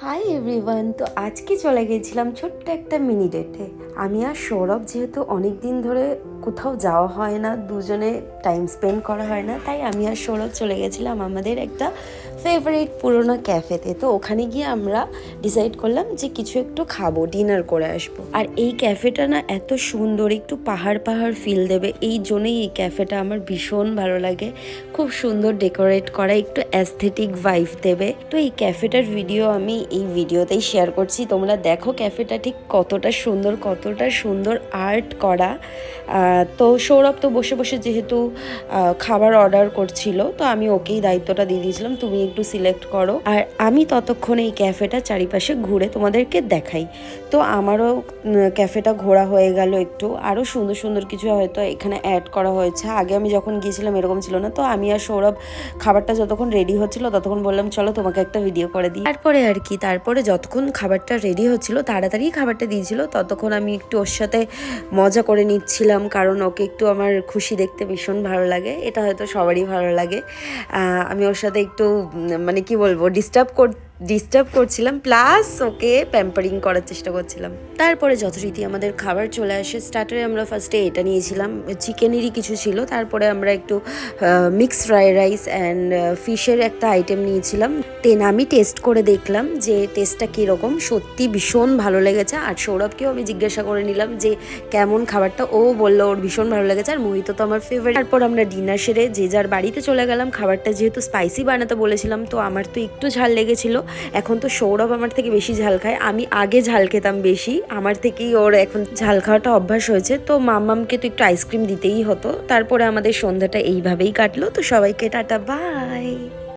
Hi everyone, তো আজকে চলে গিয়েছিলাম ছোট্ট একটা মিনি ডেটে। আমি আর সৌরভ যেহেতু অনেক দিন ধরে কোথাও যাওয়া হয় না, দুজনে টাইম স্পেন্ড করা হয় না, তাই আমি আর সৌরভ চলে গেছিলাম আমাদের একটা ফেভারিট পুরোনো ক্যাফেতে। তো ওখানে গিয়ে আমরা ডিসাইড করলাম যে কিছু একটু খাবো, ডিনার করে আসবো। আর এই ক্যাফেটা না এত সুন্দর, একটু পাহাড় পাহাড় ফিল দেবে, এই জন্যই এই ক্যাফেটা আমার ভীষণ ভালো লাগে। খুব সুন্দর ডেকোরেট করা, একটু অ্যাস্থেটিক ভাইব দেবে। তো এই ক্যাফেটার ভিডিও আমি এই ভিডিওতেই শেয়ার করছি, তোমরা দেখো ক্যাফেটা ঠিক কতটা সুন্দর আর্ট করা। তো সৌরভ তো বসে বসে যেহেতু খাবার অর্ডার করছিল, তো আমি ওকেই দায়িত্বটা দিয়ে দিয়েছিলাম, তুমি একটু সিলেক্ট করো, আর আমি ততক্ষণে এই ক্যাফেটা চারিপাশে ঘুরে তোমাদেরকে দেখাই। তো আমারও ক্যাফেটা ঘোরা হয়ে গেল, একটু আরও সুন্দর সুন্দর কিছু হয়তো এখানে অ্যাড করা হয়েছে। আগে আমি যখন গিয়েছিলাম এরকম ছিল না। তো আমি আর সৌরভ খাবারটা যতক্ষণ রেডি হচ্ছিল ততক্ষণ বললাম চলো তোমাকে একটা ভিডিও করে দিই। তারপরে যতক্ষণ খাবারটা রেডি হচ্ছিল, তাড়াতাড়ি খাবারটা দিয়েছিল, ততক্ষণ আমি একটু ওর সাথে মজা করে নিচ্ছিলাম, কারণ ওকে একটু আমার খুশি দেখতে ভীষণ ভালো লাগে। এটা হয়তো সবারই ভালো লাগে। আমি ওর সাথে একটু মানে কি বলবো, ডিস্টার্ব করছিলাম, প্লাস ওকে প্যাম্পারিং করার চেষ্টা করছিলাম। তারপরে যথারীতি আমাদের খাবার চলে আসে। স্টার্টারে আমরা ফার্স্টে এটা নিয়েছিলাম, চিকেনেরই কিছু ছিল। তারপরে আমরা একটু মিক্সড ফ্রাইড রাইস অ্যান্ড ফিশের একটা আইটেম নিয়েছিলাম। আমি টেস্ট করে দেখলাম যে টেস্টটা কীরকম, সত্যি ভীষণ ভালো লেগেছে। আর সৌরভকেও আমি জিজ্ঞাসা করে নিলাম যে কেমন খাবারটা, ও বললো ওর ভীষণ ভালো লেগেছে। আর মোহিত তো আমার ফেভারিট। তারপর আমরা ডিনার সেরে যে যার বাড়িতে চলে গেলাম। খাবারটা যেহেতু স্পাইসি বানাতে বলেছিলাম, তো আমার তো একটু ঝাল লেগেছিল। এখন তো সৌরভ আমার থেকে বেশি ঝাল খায়, আমি আগে ঝাল খেতাম বেশি, আমার থেকেই ওর এখন ঝাল খাওয়াটা অভ্যাস হয়েছে। তো মাম্মামকে তো একটু আইসক্রিম দিতেই হতো। তারপরে আমাদের সন্ধ্যাটা এইভাবেই কাটলো। তো সবাইকে টাটা, বাই।